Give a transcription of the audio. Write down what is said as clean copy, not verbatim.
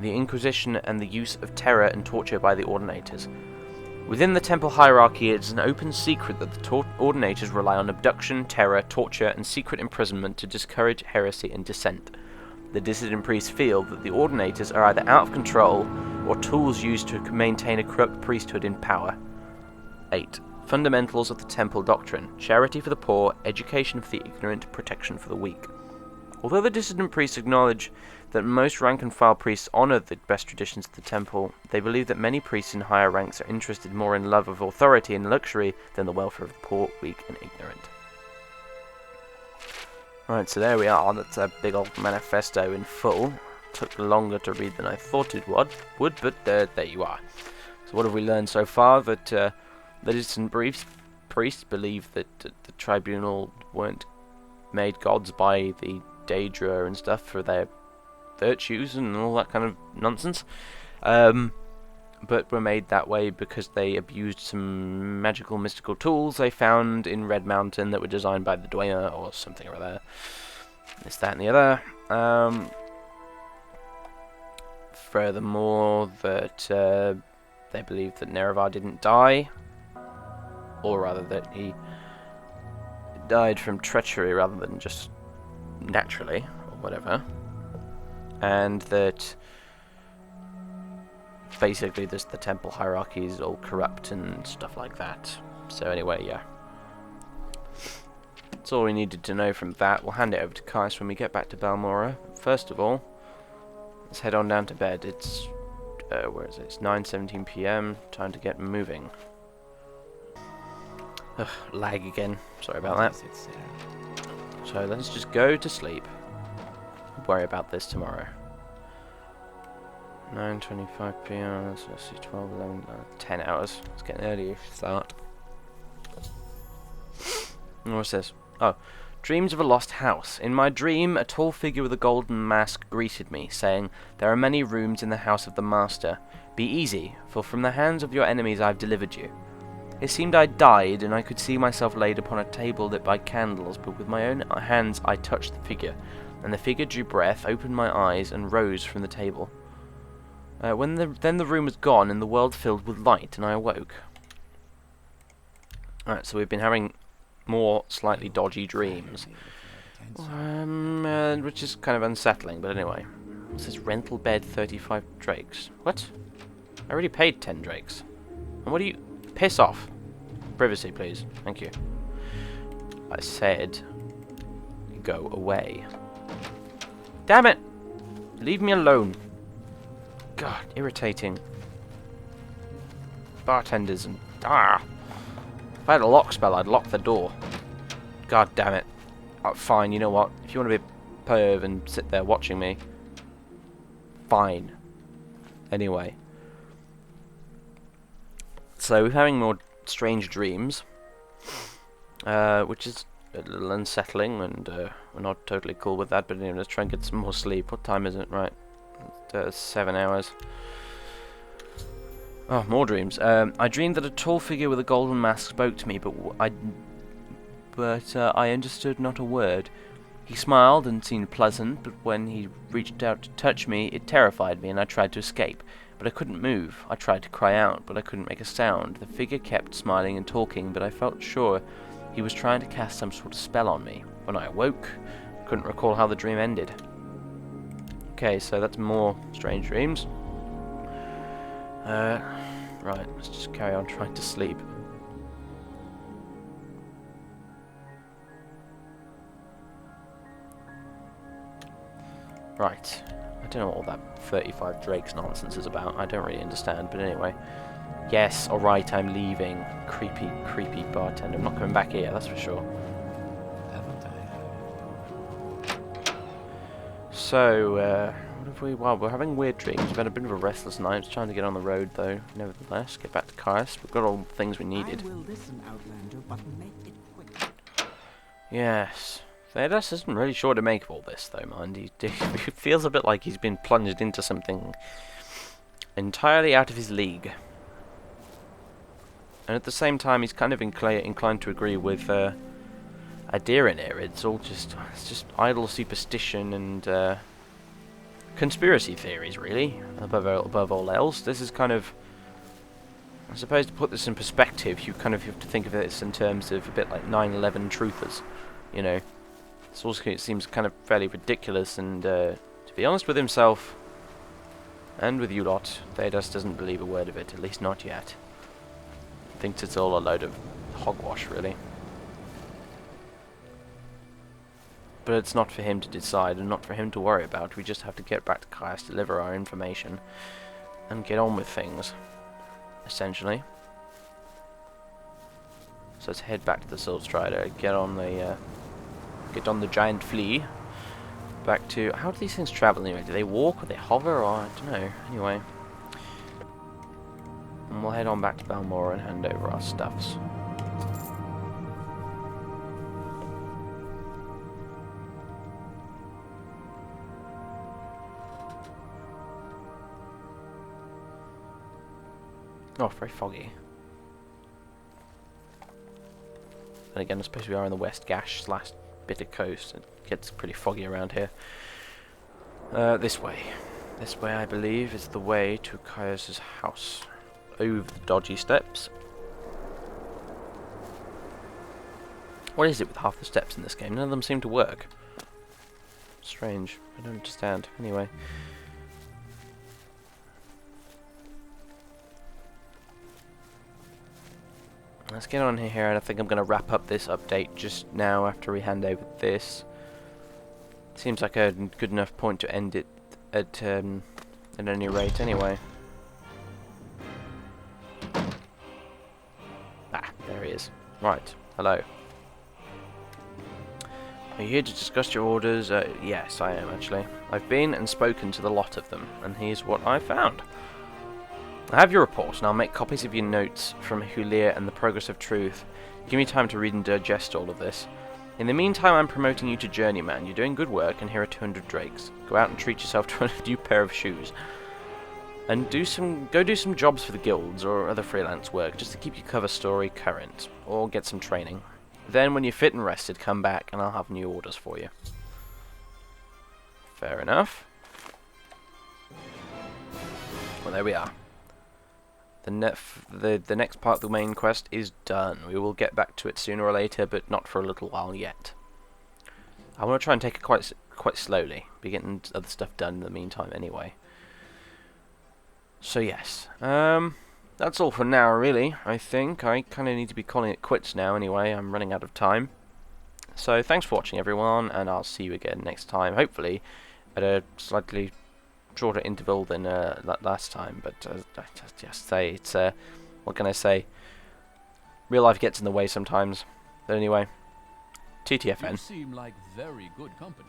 the Inquisition and the use of terror and torture by the Ordinators. Within the temple hierarchy, it is an open secret that the Ordinators rely on abduction, terror, torture, and secret imprisonment to discourage heresy and dissent. The dissident priests feel that the Ordinators are either out of control or tools used to maintain a corrupt priesthood in power. 8. Fundamentals of the Temple Doctrine: charity for the poor, education for the ignorant, protection for the weak. Although the dissident priests acknowledge that most rank-and-file priests honor the best traditions of the Temple, they believe that many priests in higher ranks are interested more in love of authority and luxury than the welfare of the poor, weak, and ignorant. Right, so there we are. That's a big old manifesto in full. Took longer to read than I thought it would, but there you are. So what have we learned so far? That the dissident priests believe that the Tribunal weren't made gods by the Dagoth Ur and stuff for their virtues and all that kind of nonsense, but were made that way because they abused some magical mystical tools they found in Red Mountain that were designed by the Doyen or something or other. This, that, and the other. Furthermore, that they believe that Nerevar didn't die, or rather that he died from treachery rather than just naturally, or whatever. And that basically the temple hierarchy is all corrupt and stuff like that. So anyway, yeah. That's all we needed to know from that. We'll hand it over to Kais when we get back to Balmora. First of all, let's head on down to bed. It's, where is it? It's 9:17 PM. Time to get moving. Ugh, lag again. Sorry about that. So let's just go to sleep. Worry about this tomorrow. 9:25 PM, so let's see, 12, 11, 10 hours. It's getting early start. What's this? Oh, dreams of a lost house. In my dream, a tall figure with a golden mask greeted me, saying, "There are many rooms in the house of the Master. Be easy, for from the hands of your enemies I have delivered you." It seemed I died, and I could see myself laid upon a table lit by candles, but with my own hands I touched the figure, and the figure drew breath, opened my eyes, and rose from the table. Then the room was gone, and the world filled with light, and I awoke. Alright, so we've been having more slightly dodgy dreams, which is kind of unsettling, but anyway. It says rental bed 35 drakes. What? I already paid 10 drakes. And what do you... Piss off. Privacy, please. Thank you. I said, go away. Damn it! Leave me alone. God, irritating. Bartenders and... If I had a lock spell, I'd lock the door. God damn it. Oh, fine, you know what? If you want to be a perv and sit there watching me, fine. Anyway. So we're having more strange dreams, which is a little unsettling, and we're not totally cool with that, but anyway, let's try and get some more sleep. What time is it? Right. 7 hours. Oh, more dreams. I dreamed that a tall figure with a golden mask spoke to me, but I understood not a word. He smiled and seemed pleasant, but when he reached out to touch me, it terrified me, and I tried to escape. But I couldn't move. I tried to cry out, but I couldn't make a sound. The figure kept smiling and talking, but I felt sure he was trying to cast some sort of spell on me. When I awoke, I couldn't recall how the dream ended. Okay, so that's more strange dreams. Right, let's just carry on trying to sleep. Right. I don't know what all that 35 drakes nonsense is about. I don't really understand, but anyway. Yes, alright, I'm leaving. Creepy, creepy bartender. I'm not coming back here, that's for sure. So, what have we... Well, we're having weird dreams. We've had a bit of a restless night. Just trying to get on the road, though. Nevertheless, get back to Kaius. We've got all the things we needed. I will listen, Outlander, but make it quick. Yes. Theodas isn't really sure to make of all this, though, mind. He feels a bit like he's been plunged into something entirely out of his league. And at the same time, he's kind of inclined to agree with Adirin here. It's just idle superstition and conspiracy theories, really, above all else. This is kind of, I suppose, to put this in perspective, you kind of have to think of this in terms of a bit like 9/11 truthers, you know. This also seems kind of fairly ridiculous, and to be honest with himself, and with you lot, Dagoth doesn't believe a word of it, at least not yet. Thinks it's all a load of hogwash, really. But it's not for him to decide and not for him to worry about. We just have to get back to Caius, deliver our information, and get on with things, essentially. So let's head back to the Sword Strider, get on the giant flea. Back to, how do these things travel anyway? Do they walk or they hover, or I don't know. Anyway, and we'll head on back to Balmora and hand over our stuffs. Oh, very foggy. And again, I suppose we are in the West Gash last bit of coast. It gets pretty foggy around here. This way. This way, I believe, is the way to Caius's house. Over the dodgy steps. What is it with half the steps in this game? None of them seem to work. Strange. I don't understand. Anyway. Let's get on here, and I think I'm going to wrap up this update just now after we hand over this. Seems like a good enough point to end it at any rate, anyway. Ah, there he is. Right, hello. Are you here to discuss your orders? Yes, I am, actually. I've been and spoken to the lot of them, and here's what I found. I have your report, and I'll make copies of your notes from Hulir and the Progress of Truth. Give me time to read and digest all of this. In the meantime, I'm promoting you to Journeyman. You're doing good work, and here are 200 drakes. Go out and treat yourself to a new pair of shoes. And go do some jobs for the guilds, or other freelance work, just to keep your cover story current, or get some training. Then, when you're fit and rested, come back, and I'll have new orders for you. Fair enough. Well, there we are. The next part of the main quest is done. We will get back to it sooner or later, but not for a little while yet. I want to try and take it quite slowly. Be getting other stuff done in the meantime anyway. So yes, that's all for now really, I think. I kind of need to be calling it quits now anyway. I'm running out of time. So thanks for watching everyone, and I'll see you again next time, hopefully at a slightly shorter interval than last time, but I just say it's what can I say? Real life gets in the way sometimes. But anyway, TTFN. You seem like very good company.